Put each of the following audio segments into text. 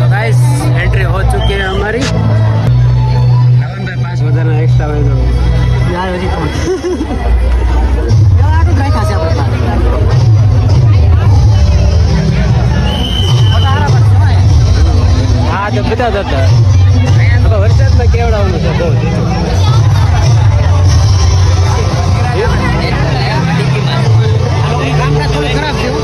Guys entry हो चुकी है हमारी। पास વધારે એક્સ્ટ્રા હોય તો યાર હજી કોણ યાર આટલું ટ્રાય ખાશે આપણે હા તો બધા હતા વરસાદમાં કેવડાવવાનું છે બહુ થોડું ખરાબ છે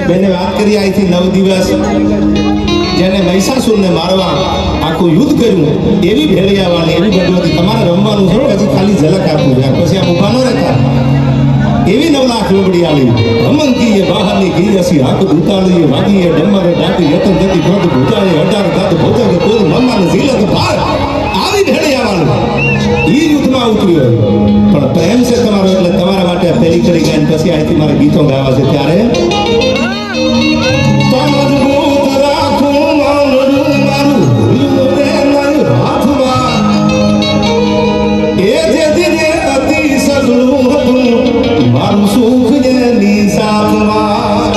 બેને વાત કરી આવી હતી 9 દિવસ જેને મહિષાસુરને મારવા આખું યુદ્ધ કર્યું એવી ભેળિયાવાળી એવી ભગવતી તમારે રમવાનું છે પછી ખાલી ઝલક આપું છે પછી આમ ઉભા ન રહેતા એવી 9 લાખ લોબડીયાળી રમંતીએ બહારની ગઈ હસી હાથ ઉતાળીએ વાગીએ ડમરે ડાકી યતન જતી ભોગ ભૂતાળે અઢાર દાદ ભોજક કોલ મમ્માને ઝીલક ભાર આવી ભેળિયાવાળું ઈ યુદ્ધમાં ઉતર્યો પણ પ્રેમ છે તમારો એટલે તમારા માટે પહેલી કરી ગાઈને પછી અહીંથી મારે ગીતો ગાવા છે ત્યારે મારું સુખ ની સાથમાં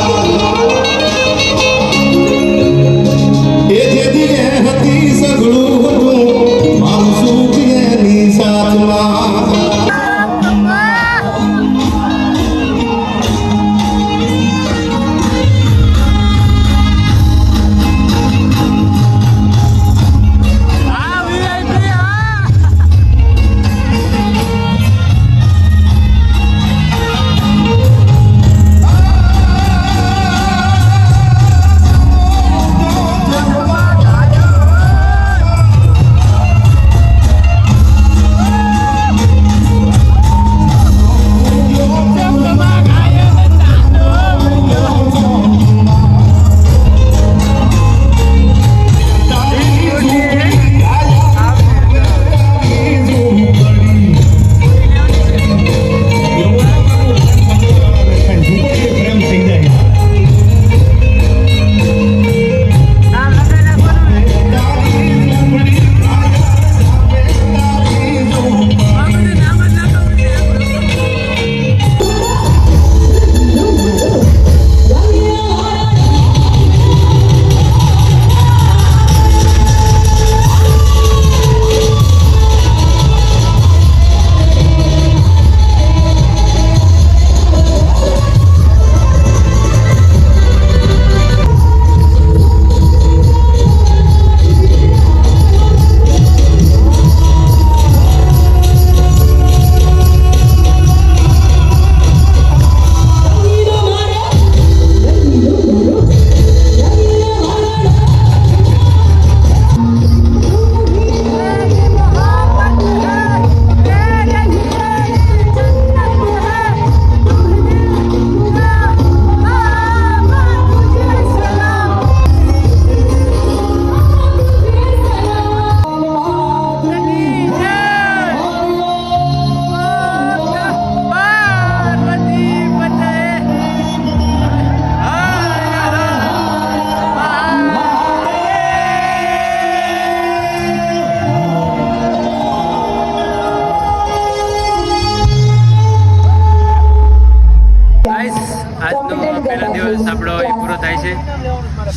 પહેલો દિવસ આપણો એ પૂરો થાય છે.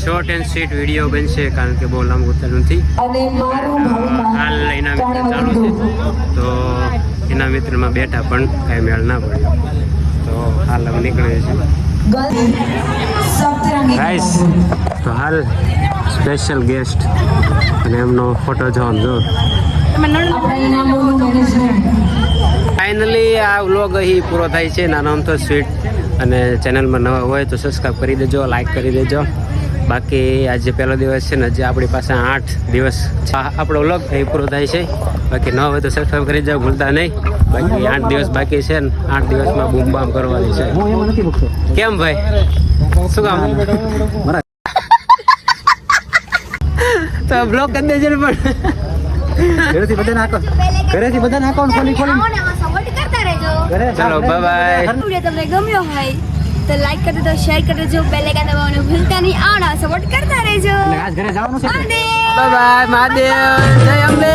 શોર્ટ એન્ડ સ્વીટ વિડીયો બનશે કારણ કે બહુ લાંબુ ઉતર નથી. હાલ એના મિત્ર ચાલુ છે તો એના મિત્રમાં બેઠા પણ કાંઈ મેળ ના પડ્યો તો હાલ અમે નીકળીએ છીએ ગાઈસ. તો હાલ સ્પેશિયલ ગેસ્ટ અને એમનો ફોટો જોવાનું જો. ફાઇનલી આ વ્લોગ અહીં પૂરો થાય છે નાનો અમથો સ્વીટ. અને ચેનલમાં નવા હોય તો સબસ્ક્રાઈબ કરી દેજો, લાઈક કરી દેજો. બાકી આજે પહેલો દિવસ છે ને, હજી આપણી પાસે 8 દિવસ આપણો વ્લોગ અહીં પૂરો થાય છે. બાકી ન હોય તો સબસ્ક્રાઈબ કરી જાઓ ભૂલતા નહીં. બાકી 8 દિવસ બાકી છે ને 8 દિવસમાં બૂમ બામ કરવાની છે. કેમ ભાઈ શું કામ તો બ્લોક કરી દેજો ને પણ ઘરેથી બધા નાખો ખોલી ચલો બાય બાય. વિડિયો તમને ગમ્યો હોય તો લાઈક કરી દેજો, શેર કરી દેજો, બેલ આઇકન દબાવવાનું ભૂલતા નહીં. આવો સપોર્ટ કરતા રહેજો. આજ ઘરે જવાનું છે. મહાદેવ. Bye bye. મહાદેવ જય અંબે.